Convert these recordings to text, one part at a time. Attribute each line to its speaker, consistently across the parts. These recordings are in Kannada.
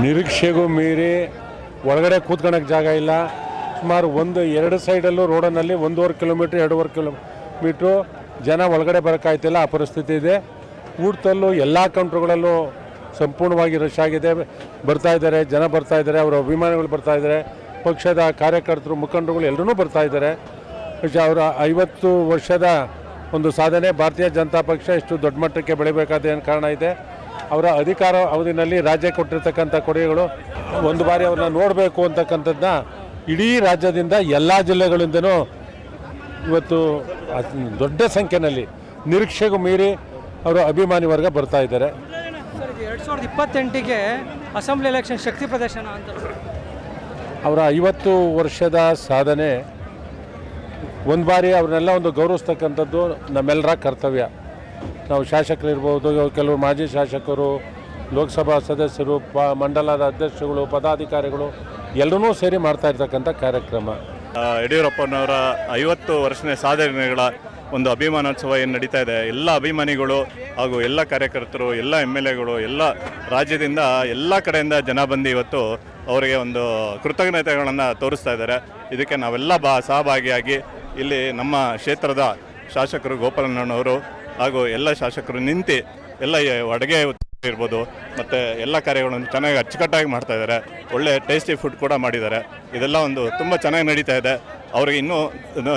Speaker 1: ನಿರೀಕ್ಷೆಗೂ ಮೀರಿ ಒಳಗಡೆ ಕೂತ್ಕೊಳ್ಳೋಕ್ಕೆ ಜಾಗ ಇಲ್ಲ. ಸುಮಾರು ಎರಡು ಸೈಡಲ್ಲೂ ರೋಡನಲ್ಲಿ 1.5 ಕಿಲೋಮೀಟ್ರ್ 2.5 ಕಿಲೋಮೀಟ್ರು ಜನ ಒಳಗಡೆ ಬರೋಕ್ಕಾಯ್ತಿಲ್ಲ. ಆ ಪರಿಸ್ಥಿತಿ ಇದೆ. ಊಟದಲ್ಲೂ ಎಲ್ಲ ಕೌಂಟ್ರುಗಳಲ್ಲೂ ಸಂಪೂರ್ಣವಾಗಿ ರಶ್ ಆಗಿದೆ. ಬರ್ತಾಯಿದ್ದಾರೆ, ಜನ ಬರ್ತಾಯಿದ್ದಾರೆ, ಅವರ ಅಭಿಮಾನಿಗಳು ಬರ್ತಾಯಿದ್ದಾರೆ, ಪಕ್ಷದ ಕಾರ್ಯಕರ್ತರು ಮುಖಂಡರುಗಳು ಎಲ್ಲರೂ ಬರ್ತಾಯಿದ್ದಾರೆ. ಅವರ 50 ವರ್ಷದ ಒಂದು ಸಾಧನೆ, ಭಾರತೀಯ ಜನತಾ ಪಕ್ಷ ಇಷ್ಟು ದೊಡ್ಡ ಮಟ್ಟಕ್ಕೆ ಬೆಳಿಬೇಕಾದ ಏನು ಕಾರಣ ಇದೆ. ಅವರ ಅಧಿಕಾರ ಅವಧಿನಲ್ಲಿ ರಾಜ್ಯ ಕೊಟ್ಟಿರ್ತಕ್ಕಂಥ ಕೊಡುಗೆಗಳು, ಒಂದು ಬಾರಿ ಅವ್ರನ್ನ ನೋಡಬೇಕು ಅಂತಕ್ಕಂಥದ್ದನ್ನ ಇಡೀ ರಾಜ್ಯದಿಂದ ಎಲ್ಲ ಜಿಲ್ಲೆಗಳಿಂದನೂ ಇವತ್ತು ದೊಡ್ಡ ಸಂಖ್ಯೆಯಲ್ಲಿ ನಿರೀಕ್ಷೆಗೂ ಮೀರಿ ಅವರ ಅಭಿಮಾನಿ ವರ್ಗ ಬರ್ತಾ ಇದ್ದಾರೆ.
Speaker 2: 2028ಗೆ ಅಸೆಂಬ್ಲಿ ಎಲೆಕ್ಷನ್ ಶಕ್ತಿ ಪ್ರದರ್ಶನ ಅಂತ
Speaker 1: ಅವರ 50 ವರ್ಷದ ಸಾಧನೆ, ಒಂದು ಬಾರಿ ಅವ್ರನ್ನೆಲ್ಲ ಒಂದು ಗೌರವಿಸ್ತಕ್ಕಂಥದ್ದು ನಮ್ಮೆಲ್ಲರ ಕರ್ತವ್ಯ. ನಾವು ಶಾಸಕರಿರ್ಬೋದು, ಕೆಲವರು ಮಾಜಿ ಶಾಸಕರು, ಲೋಕಸಭಾ ಸದಸ್ಯರು, ಮಂಡಲದ ಅಧ್ಯಕ್ಷಗಳು, ಪದಾಧಿಕಾರಿಗಳು ಎಲ್ಲರೂ ಸೇರಿ ಮಾಡ್ತಾ ಇರ್ತಕ್ಕಂಥ ಕಾರ್ಯಕ್ರಮ.
Speaker 3: ಯಡಿಯೂರಪ್ಪನವರ 50 ವರ್ಷದ ಸಾಧನೆಗಳ ಒಂದು ಅಭಿಮಾನೋತ್ಸವ ಏನು ನಡೀತಾ ಇದೆ. ಎಲ್ಲ ಅಭಿಮಾನಿಗಳು ಹಾಗೂ ಎಲ್ಲ ಕಾರ್ಯಕರ್ತರು, ಎಲ್ಲ MLAಗಳು, ಎಲ್ಲ ರಾಜ್ಯದಿಂದ ಎಲ್ಲ ಕಡೆಯಿಂದ ಜನ ಬಂದು ಇವತ್ತು ಅವರಿಗೆ ಒಂದು ಕೃತಜ್ಞತೆಗಳನ್ನು ತೋರಿಸ್ತಾ ಇದ್ದಾರೆ. ಇದಕ್ಕೆ ನಾವೆಲ್ಲ ಸಹಭಾಗಿಯಾಗಿ ಇಲ್ಲಿ ನಮ್ಮ ಕ್ಷೇತ್ರದ ಶಾಸಕರು ಗೋಪಾಲಣ್ಣನವರು ಹಾಗೂ ಎಲ್ಲ ಶಾಸಕರು ನಿಂತು ಎಲ್ಲ ಅಡುಗೆ ಇರ್ಬೋದು ಮತ್ತು ಎಲ್ಲ ಕಾರ್ಯಗಳನ್ನು ಚೆನ್ನಾಗಿ ಅಚ್ಚುಕಟ್ಟಾಗಿ ಮಾಡ್ತಾ ಇದ್ದಾರೆ. ಒಳ್ಳೆ ಟೇಸ್ಟಿ ಫುಡ್ ಕೂಡ ಮಾಡಿದ್ದಾರೆ. ಇದೆಲ್ಲ ಒಂದು ತುಂಬ ಚೆನ್ನಾಗಿ ನಡೀತಾ ಇದೆ. ಅವ್ರಿಗೆ ಇನ್ನೂ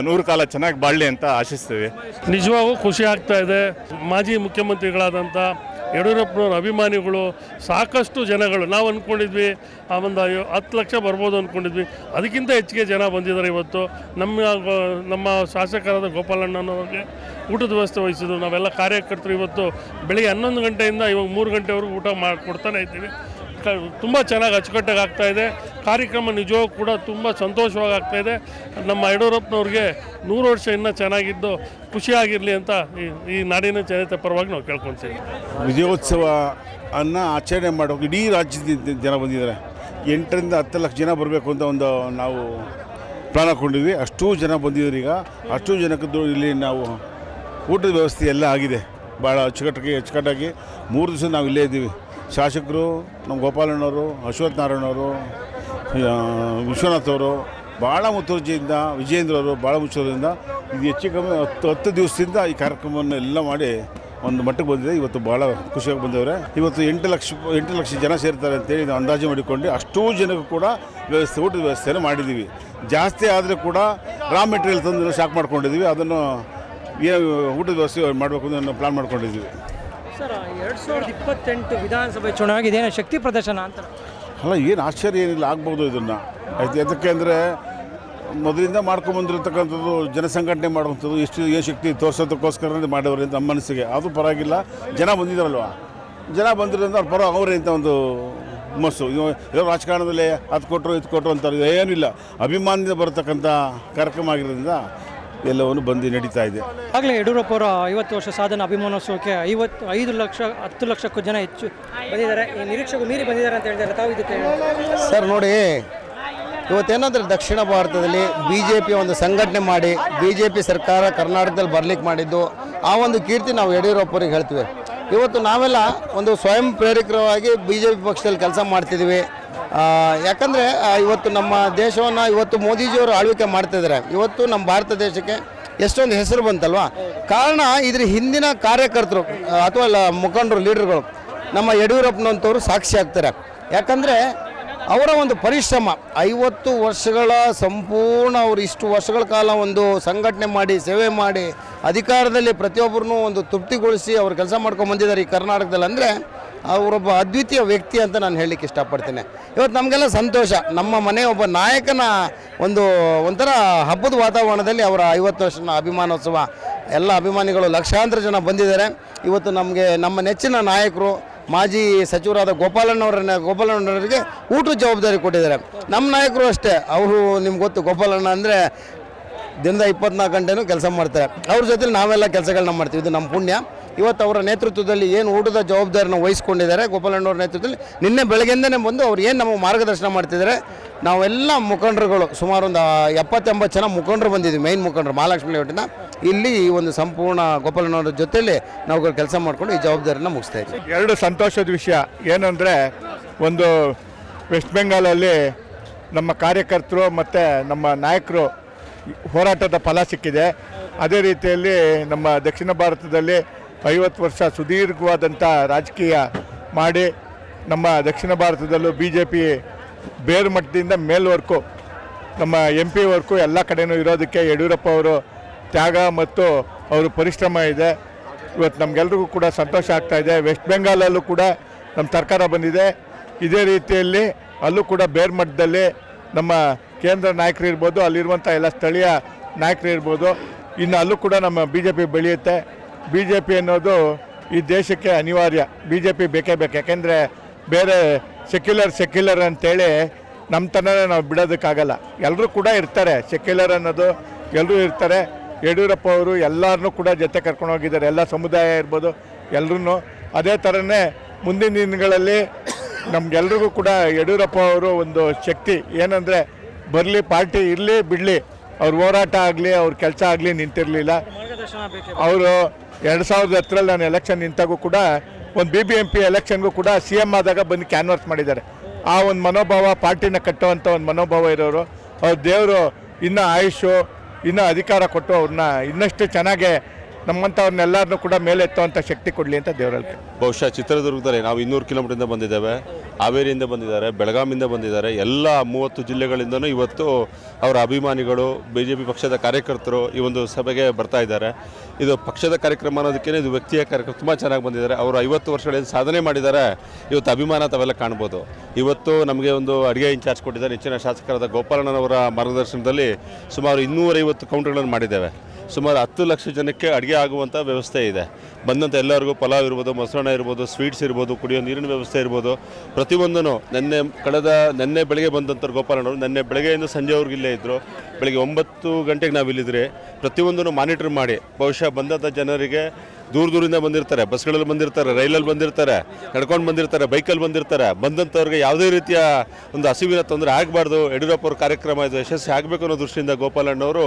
Speaker 3: 100 ಕಾಲ ಚೆನ್ನಾಗಿ ಬಾಳಲಿ ಅಂತ ಆಶಿಸ್ತೀವಿ.
Speaker 4: ನಿಜವಾಗೂ ಖುಷಿ ಆಗ್ತಾ ಇದೆ. ಮಾಜಿ ಮುಖ್ಯಮಂತ್ರಿಗಳಾದಂಥ ಯಡಿಯೂರಪ್ಪನವ್ರ ಅಭಿಮಾನಿಗಳು ಸಾಕಷ್ಟು ಜನಗಳು, ನಾವು ಅಂದ್ಕೊಂಡಿದ್ವಿ ಒಂದು 10 ಲಕ್ಷ ಬರ್ಬೋದು ಅಂದ್ಕೊಂಡಿದ್ವಿ, ಅದಕ್ಕಿಂತ ಹೆಚ್ಚಿಗೆ ಜನ ಬಂದಿದ್ದಾರೆ. ಇವತ್ತು ನಮ್ಮ ಶಾಸಕರಾದ ಗೋಪಾಲಣ್ಣನವ್ರಿಗೆ ಊಟದ ವ್ಯವಸ್ಥೆ ವಹಿಸಿದ್ರು. ನಾವೆಲ್ಲ ಕಾರ್ಯಕರ್ತರು ಇವತ್ತು ಬೆಳಿಗ್ಗೆ 11 ಗಂಟೆಯಿಂದ ಇವಾಗ 3 ಗಂಟೆವರೆಗೂ ಊಟ ಮಾಡಿಕೊಡ್ತಾನೆ ಇದ್ದೀವಿ. ತುಂಬ ಚೆನ್ನಾಗಿ ಅಚ್ಚುಕಟ್ಟಾಗಿ ಆಗ್ತಾಯಿದೆ. ಕಾರ್ಯಕ್ರಮ ನಿಜವಾಗೂ ಕೂಡ ತುಂಬ ಸಂತೋಷವಾಗಿ ಆಗ್ತಾಯಿದೆ. ನಮ್ಮ ಯಡಿಯೂರಪ್ಪನವ್ರಿಗೆ 100 ವರ್ಷ ಇನ್ನೂ ಚೆನ್ನಾಗಿದ್ದು ಖುಷಿಯಾಗಿರಲಿ ಅಂತ ಈ ನಾಡಿನ ಜನತೆ ಪರವಾಗಿ ನಾವು ಕೇಳ್ಕೊಳ್ತೀವಿ.
Speaker 5: ವಿಜಯೋತ್ಸವ ಅನ್ನು ಆಚರಣೆ ಮಾಡೋಕೆ ಇಡೀ ರಾಜ್ಯದಿಂದ ಜನ ಬಂದಿದ್ದಾರೆ. 8ರಿಂದ 10 ಲಕ್ಷ ಜನ ಬರಬೇಕು ಅಂತ ಒಂದು ನಾವು ಪ್ಲಾನ್ ಹಾಕ್ಕೊಂಡಿದ್ವಿ. ಅಷ್ಟೂ ಜನ ಬಂದಿದ್ದಾರೆ. ಈಗ ಅಷ್ಟೂ ಜನಕ್ಕೆ ಇಲ್ಲಿ ನಾವು ಊಟದ ವ್ಯವಸ್ಥೆ ಎಲ್ಲ ಆಗಿದೆ. ಭಾಳ ಅಚ್ಚುಕಟ್ಟಾಗಿ 3 ದಿವಸ ನಾವು ಇಲ್ಲೇ ಇದ್ದೀವಿ. ಶಾಸಕರು, ನಮ್ಮ ಗೋಪಾಲಣ್ಣವರು, ಅಶ್ವಥ್ ನಾರಾಯಣವರು, ವಿಶ್ವನಾಥ್ ಅವರು ಭಾಳ ಮುತುರ್ಜಿಯಿಂದ, ವಿಜಯೇಂದ್ರವರು ಭಾಳ ಮುಚ್ಚೋದ್ರಿಂದ ಇದು ಹೆಚ್ಚು ಕಮ್ಮಿ 10 ದಿವಸದಿಂದ ಈ ಕಾರ್ಯಕ್ರಮವನ್ನು ಎಲ್ಲ ಮಾಡಿ ಒಂದು ಮಟ್ಟಕ್ಕೆ ಬಂದಿದೆ. ಇವತ್ತು ಭಾಳ ಖುಷಿಯಾಗಿ ಬಂದವ್ರೆ. ಇವತ್ತು 8 ಲಕ್ಷ ಜನ ಸೇರ್ತಾರೆ ಅಂತೇಳಿ ನಾವು ಅಂದಾಜು ಮಾಡಿಕೊಂಡು ಅಷ್ಟೂ ಜನಕ್ಕೂ ಕೂಡ ಊಟದ ವ್ಯವಸ್ಥೆಯನ್ನು ಮಾಡಿದ್ದೀವಿ. ಜಾಸ್ತಿ ಆದರೆ ಕೂಡ ರಾ ಮೆಟೀರಿಯಲ್ ತಂದು ಸ್ಟಾಕ್ ಮಾಡ್ಕೊಂಡಿದ್ದೀವಿ. ಅದನ್ನು ಊಟದ ವ್ಯವಸ್ಥೆ ಮಾಡಬೇಕು ಅಂತ ನಾವು ಪ್ಲಾನ್ ಮಾಡ್ಕೊಂಡಿದ್ದೀವಿ.
Speaker 2: ಸರ್, 2028 ವಿಧಾನಸಭೆ ಚುನಾವಣೆ ಇದೇನೋ ಶಕ್ತಿ ಪ್ರದರ್ಶನ ಅಂತ
Speaker 5: ಅಲ್ಲ, ಏನು ಆಶ್ಚರ್ಯ ಏನಿಲ್ಲ, ಆಗ್ಬೋದು ಇದನ್ನು. ಯಾಕೆ ಅಂದರೆ ಮೊದಲಿಂದ ಮಾಡ್ಕೊಂಬಂದಿರತಕ್ಕಂಥದ್ದು ಜನಸಂಘಟನೆ ಮಾಡುವಂಥದ್ದು ಏನು ಶಕ್ತಿ ತೋರಿಸೋದಕ್ಕೋಸ್ಕರ ಮಾಡೋರು ಅಂತ ನಮ್ಮ ಮನಸ್ಸಿಗೆ. ಅದು ಪರವಾಗಿಲ್ಲ, ಜನ ಬಂದಿದ್ದಾರಲ್ವ, ಜನ ಬಂದಿರೋದ್ರಿಂದ ಅವ್ರ ಪರ ಅವರೇ ಅಂತ ಒಂದು ಹುಮ್ಮಸ್ಸು. ಏನೋ ರಾಜಕಾರಣದಲ್ಲಿ ಅದು ಕೊಟ್ಟರು ಅಂತಾರೆ, ಏನಿಲ್ಲ, ಅಭಿಮಾನದಿಂದ ಬರತಕ್ಕಂಥ ಕಾರ್ಯಕ್ರಮ ಆಗಿರೋದ್ರಿಂದ ಎಲ್ಲವನ್ನು ಬಂದು ನಡೀತಾ ಇದೆ.
Speaker 2: ಆಗಲೇ ಯಡಿಯೂರಪ್ಪ ಅವರ 50 ವರ್ಷ ಸಾಧನೆ ಅಭಿಮಾನೋತ್ಸವಕ್ಕೆ 5 ಲಕ್ಷ 10 ಲಕ್ಷಕ್ಕೂ ಜನ ಹೆಚ್ಚು ಬಂದಿದ್ದಾರೆ. ಈ ನಿರೀಕ್ಷೆಗೂ ಮೀರಿ ಬಂದಿದ್ದಾರೆ ಅಂತ ಹೇಳಿದ್ದಾರೆ. ತಾವು ಇದಕ್ಕೆ
Speaker 6: ಸರ್ ನೋಡಿ, ಇವತ್ತೇನಂದರೆ ದಕ್ಷಿಣ ಭಾರತದಲ್ಲಿ BJP ಒಂದು ಸಂಘಟನೆ ಮಾಡಿ BJP ಸರ್ಕಾರ ಕರ್ನಾಟಕದಲ್ಲಿ ಬರ್ಲಿಕ್ಕೆ ಮಾಡಿದ್ದು, ಆ ಒಂದು ಕೀರ್ತಿ ನಾವು ಯಡಿಯೂರಪ್ಪರಿಗೆ ಹೇಳ್ತೀವಿ. ಇವತ್ತು ನಾವೆಲ್ಲ ಒಂದು ಸ್ವಯಂ ಪ್ರೇರಿತವಾಗಿ BJP ಪಕ್ಷದಲ್ಲಿ ಕೆಲಸ ಮಾಡ್ತಿದ್ದೀವಿ. ಯಾಕಂದರೆ ಇವತ್ತು ನಮ್ಮ ದೇಶವನ್ನು ಇವತ್ತು ಮೋದಿಜಿಯವರು ಆಳ್ವಿಕೆ ಮಾಡ್ತಿದ್ದಾರೆ. ಇವತ್ತು ನಮ್ಮ ಭಾರತ ದೇಶಕ್ಕೆ ಎಷ್ಟೊಂದು ಹೆಸರು ಬಂತಲ್ವ. ಕಾರಣ ಇದ್ರ ಹಿಂದಿನ ಕಾರ್ಯಕರ್ತರು ಅಥವಾ ಮುಖಂಡರು, ಲೀಡರ್ಗಳು ನಮ್ಮ ಯಡಿಯೂರಪ್ಪನಂಥವ್ರು ಸಾಕ್ಷಿ ಆಗ್ತಾರೆ. ಯಾಕಂದರೆ ಅವರ ಒಂದು ಪರಿಶ್ರಮ 50 ವರ್ಷಗಳ ಸಂಪೂರ್ಣ ಅವರು ಇಷ್ಟು ವರ್ಷಗಳ ಕಾಲ ಒಂದು ಸಂಘಟನೆ ಮಾಡಿ ಸೇವೆ ಮಾಡಿ ಅಧಿಕಾರದಲ್ಲಿ ಪ್ರತಿಯೊಬ್ಬರನ್ನೂ ಒಂದು ತೃಪ್ತಿಗೊಳಿಸಿ ಅವರು ಕೆಲಸ ಮಾಡ್ಕೊಂಡು ಬಂದಿದ್ದಾರೆ ಈ ಕರ್ನಾಟಕದಲ್ಲಿ. ಅಂದರೆ ಅವರೊಬ್ಬ ಅದ್ವಿತೀಯ ವ್ಯಕ್ತಿ ಅಂತ ನಾನು ಹೇಳಲಿಕ್ಕೆ ಇಷ್ಟಪಡ್ತೇನೆ. ಇವತ್ತು ನಮಗೆಲ್ಲ ಸಂತೋಷ, ನಮ್ಮ ಮನೆ ಒಬ್ಬ ನಾಯಕನ ಒಂಥರ ಹಬ್ಬದ ವಾತಾವರಣದಲ್ಲಿ ಅವರ 50 ವರ್ಷದ ಅಭಿಮಾನೋತ್ಸವ. ಎಲ್ಲ ಅಭಿಮಾನಿಗಳು ಲಕ್ಷಾಂತರ ಜನ ಬಂದಿದ್ದಾರೆ. ಇವತ್ತು ನಮಗೆ ನಮ್ಮ ನೆಚ್ಚಿನ ನಾಯಕರು ಮಾಜಿ ಸಚಿವರಾದ ಗೋಪಾಲಣ್ಣವರಿಗೆ ಊಟದ ಜವಾಬ್ದಾರಿ ಕೊಟ್ಟಿದ್ದಾರೆ. ನಮ್ಮ ನಾಯಕರು ಅಷ್ಟೇ, ಅವರು ನಿಮ್ಗೆ ಗೊತ್ತು, ಗೋಪಾಲಣ್ಣ ಅಂದರೆ ದಿನದ 24 ಗಂಟೆನೂ ಕೆಲಸ ಮಾಡ್ತಾರೆ. ಅವ್ರ ಜೊತೆಲಿ ನಾವೆಲ್ಲ ಕೆಲಸಗಳನ್ನ ಮಾಡ್ತೀವಿ. ಇದು ನಮ್ಮ ಪುಣ್ಯ. ಇವತ್ತು ಅವರ ನೇತೃತ್ವದಲ್ಲಿ ಏನು ಊಟದ ಜವಾಬ್ದಾರಿನ ವಹಿಸ್ಕೊಂಡಿದ್ದಾರೆ ಗೋಪಾಲಣ್ಣವ್ರ ನೇತೃತ್ವದಲ್ಲಿ, ನಿನ್ನೆ ಬೆಳಗ್ಗೆಯಿಂದನೇ ಬಂದು ಅವ್ರು ಏನು ನಮಗೆ ಮಾರ್ಗದರ್ಶನ ಮಾಡ್ತಿದ್ದಾರೆ. ನಾವೆಲ್ಲ ಮುಖಂಡರುಗಳು ಸುಮಾರು ಒಂದು 70-80 ಜನ ಮುಖಂಡರು ಬಂದಿದ್ದೀವಿ. ಮೈನ್ ಮುಖಂಡರು ಮಹಾಲಕ್ಷ್ಮಿ ಲೇಔಟಿನ ಇಲ್ಲಿ ಈ ಒಂದು ಸಂಪೂರ್ಣ ಗೋಪಾಲಣ್ಣವ್ರ ಜೊತೆಯಲ್ಲಿ ನಾವು ಕೆಲಸ ಮಾಡಿಕೊಂಡು ಈ ಜವಾಬ್ದಾರಿನ ಮುಗಿಸ್ತಾ ಇದ್ದೀವಿ.
Speaker 7: 2 ಸಂತೋಷದ ವಿಷಯ ಏನಂದರೆ, ಒಂದು ವೆಸ್ಟ್ ಬೆಂಗಾಲಲ್ಲಿ ನಮ್ಮ ಕಾರ್ಯಕರ್ತರು ಮತ್ತು ನಮ್ಮ ನಾಯಕರು ಹೋರಾಟದ ಫಲ ಸಿಕ್ಕಿದೆ. ಅದೇ ರೀತಿಯಲ್ಲಿ ನಮ್ಮ ದಕ್ಷಿಣ ಭಾರತದಲ್ಲಿ 50 ವರ್ಷ ಸುದೀರ್ಘವಾದಂಥ ರಾಜಕೀಯ ಮಾಡಿ ನಮ್ಮ ದಕ್ಷಿಣ ಭಾರತದಲ್ಲೂ BJP ಬೇರು ಮಟ್ಟದಿಂದ ಮೇಲ್ವರೆಗೂ ನಮ್ಮ MP ವರ್ಗೂ ಎಲ್ಲ ಕಡೆಯೂ ಇರೋದಕ್ಕೆ ಯಡಿಯೂರಪ್ಪ ಅವರು ತ್ಯಾಗ ಮತ್ತು ಅವರು ಪರಿಶ್ರಮ ಇದೆ. ಇವತ್ತು ನಮಗೆಲ್ರಿಗೂ ಕೂಡ ಸಂತೋಷ ಆಗ್ತಾ ಇದೆ. ವೆಸ್ಟ್ ಬೆಂಗಾಲಲ್ಲೂ ಕೂಡ ನಮ್ಮ ಸರ್ಕಾರ ಬಂದಿದೆ. ಇದೇ ರೀತಿಯಲ್ಲಿ ಅಲ್ಲೂ ಕೂಡ ಬೇರು ಮಟ್ಟದಲ್ಲಿ ನಮ್ಮ ಕೇಂದ್ರ ನಾಯಕರು ಇರ್ಬೋದು, ಅಲ್ಲಿರುವಂಥ ಎಲ್ಲ ಸ್ಥಳೀಯ ನಾಯಕರು ಇರ್ಬೋದು. ಇನ್ನು ಅಲ್ಲೂ ಕೂಡ ನಮ್ಮ BJP ಬೆಳೆಯುತ್ತೆ. BJP ಅನ್ನೋದು ಈ ದೇಶಕ್ಕೆ ಅನಿವಾರ್ಯ. BJP ಬೇಕೇ ಬೇಕು. ಯಾಕೆಂದರೆ ಬೇರೆ ಸೆಕ್ಯುಲರ್ ಅಂತೇಳಿ ನಮ್ಮ ತನನೇ ನಾವು ಬಿಡೋದಕ್ಕಾಗಲ್ಲ. ಎಲ್ಲರೂ ಕೂಡ ಇರ್ತಾರೆ, ಸೆಕ್ಯುಲರ್ ಅನ್ನೋದು ಎಲ್ಲರೂ ಇರ್ತಾರೆ. ಯಡಿಯೂರಪ್ಪ ಅವರು ಎಲ್ಲರನ್ನೂ ಕೂಡ ಜೊತೆ ಕರ್ಕೊಂಡು ಹೋಗಿದ್ದಾರೆ, ಎಲ್ಲ ಸಮುದಾಯ ಇರ್ಬೋದು ಎಲ್ಲರೂ. ಅದೇ ಥರನೇ ಮುಂದಿನ ದಿನಗಳಲ್ಲಿ ನಮಗೆಲ್ರಿಗೂ ಕೂಡ ಯಡಿಯೂರಪ್ಪ ಅವರು ಒಂದು ಶಕ್ತಿ ಏನಂದರೆ ಬರಲಿ, ಪಾರ್ಟಿ ಇರಲಿ ಬಿಡಲಿ, ಅವ್ರ ಹೋರಾಟ ಆಗಲಿ, ಅವ್ರ ಕೆಲಸ ಆಗಲಿ ನಿಂತಿರಲಿಲ್ಲ. ಅವರು 2010ರಲ್ಲಿ ನಾನು ಎಲೆಕ್ಷನ್ ನಿಂತಾಗೂ ಕೂಡ ಒಂದು BBMP ಎಲೆಕ್ಷನ್ಗೂ ಕೂಡ CM ಆದಾಗ ಬಂದು ಕ್ಯಾನ್ವಾಸ್ ಮಾಡಿದ್ದಾರೆ. ಆ ಒಂದು ಮನೋಭಾವ, ಪಾರ್ಟಿನ ಕಟ್ಟುವಂಥ ಒಂದು ಮನೋಭಾವ ಇರೋರು. ಅವ್ರ ದೇವರು ಇನ್ನೂ ಆಯುಷು, ಇನ್ನೂ ಅಧಿಕಾರ ಕೊಟ್ಟು ಅವ್ರನ್ನ ಇನ್ನಷ್ಟು ಚೆನ್ನಾಗೆ ನಮ್ಮಂಥವ್ರನ್ನೆಲ್ಲರನ್ನೂ ಕೂಡ ಮೇಲೆತ್ತುವಂಥ ಶಕ್ತಿ ಕೊಡಲಿ ಅಂತ ದೇವರಲ್ಲಿ.
Speaker 8: ಬಹುಶಃ ಚಿತ್ರದುರ್ಗದಲ್ಲಿ ನಾವು 200 ಕಿಲೋಮೀಟರಿಂದ ಬಂದಿದ್ದೇವೆ, ಹಾವೇರಿಯಿಂದ ಬಂದಿದ್ದಾರೆ, ಬೆಳಗಾಮಿಂದ ಬಂದಿದ್ದಾರೆ. ಎಲ್ಲ 30 ಜಿಲ್ಲೆಗಳಿಂದನೂ ಇವತ್ತು ಅವರ ಅಭಿಮಾನಿಗಳು, BJP ಪಕ್ಷದ ಕಾರ್ಯಕರ್ತರು ಈ ಒಂದು ಸಭೆಗೆ ಬರ್ತಾ ಇದ್ದಾರೆ. ಇದು ಪಕ್ಷದ ಕಾರ್ಯಕ್ರಮ ಅನ್ನೋದಕ್ಕೇ ಇದು ವ್ಯಕ್ತಿಯ ಕಾರ್ಯಕ್ರಮ. ತುಂಬ ಚೆನ್ನಾಗಿ ಬಂದಿದ್ದಾರೆ. ಅವರು 50 ವರ್ಷಗಳಲ್ಲಿ ಸಾಧನೆ ಮಾಡಿದ್ದಾರೆ. ಇವತ್ತು ಅಭಿಮಾನ ತಾವೆಲ್ಲ ಕಾಣ್ಬೋದು. ಇವತ್ತು ನಮಗೆ ಒಂದು ಅಡುಗೆ ಇನ್ಚಾರ್ಜ್ ಕೊಟ್ಟಿದ್ದಾರೆ. ನೆಚ್ಚಿನ ಶಾಸಕರಾದ ಗೋಪಾಲಣ್ಣನವರ ಮಾರ್ಗದರ್ಶನದಲ್ಲಿ ಸುಮಾರು 250 ಕೌಂಟರ್ಗಳನ್ನು ಮಾಡಿದ್ದೇವೆ. ಸುಮಾರು 10 ಲಕ್ಷ ಜನಕ್ಕೆ ಅಡುಗೆ ಆಗುವಂಥ ವ್ಯವಸ್ಥೆ ಇದೆ. ಬಂದಂಥ ಎಲ್ಲರಿಗೂ ಪಲಾವ್ ಇರ್ಬೋದು, ಮೊಸರನ್ನ ಇರ್ಬೋದು, ಸ್ವೀಟ್ಸ್ ಇರ್ಬೋದು, ಕುಡಿಯೋ ನೀರಿನ ವ್ಯವಸ್ಥೆ ಇರ್ಬೋದು, ಪ್ರತಿಯೊಂದೂ ನೆನ್ನೆ ಬೆಳಗ್ಗೆ ಬಂದಂಥವ್ರು ಗೋಪಾಲಣ್ಣವರು ನೆನ್ನೆ ಬೆಳಗ್ಗೆಯಿಂದ ಸಂಜೆವರೆಗೂ ಇಲ್ಲೇ ಇದ್ದರು. ಬೆಳಗ್ಗೆ 9 ಗಂಟೆಗೆ ನಾವು ಇಲ್ಲಿದ್ರೆ ಪ್ರತಿಯೊಂದನ್ನು ಮಾನಿಟರ್ ಮಾಡಿ ಬಹುಶಃ ಬಂದಂಥ ಜನರಿಗೆ ದೂರದಿಂದ ಬಂದಿರ್ತಾರೆ, ಬಸ್ಗಳಲ್ಲಿ ಬಂದಿರ್ತಾರೆ, ರೈಲಲ್ಲಿ ಬಂದಿರ್ತಾರೆ, ನಡ್ಕೊಂಡು ಬಂದಿರ್ತಾರೆ, ಬೈಕಲ್ಲಿ ಬಂದಿರ್ತಾರೆ. ಬಂದಂಥವ್ರಿಗೆ ಯಾವುದೇ ರೀತಿಯ ಒಂದು ಹಸಿವಿನ ತೊಂದರೆ ಆಗಬಾರ್ದು, ಯಡಿಯೂರಪ್ಪ ಅವ್ರ ಕಾರ್ಯಕ್ರಮ ಇದು ಯಶಸ್ವಿ ಆಗಬೇಕು ಅನ್ನೋ ದೃಷ್ಟಿಯಿಂದ ಗೋಪಾಲಣ್ಣವರು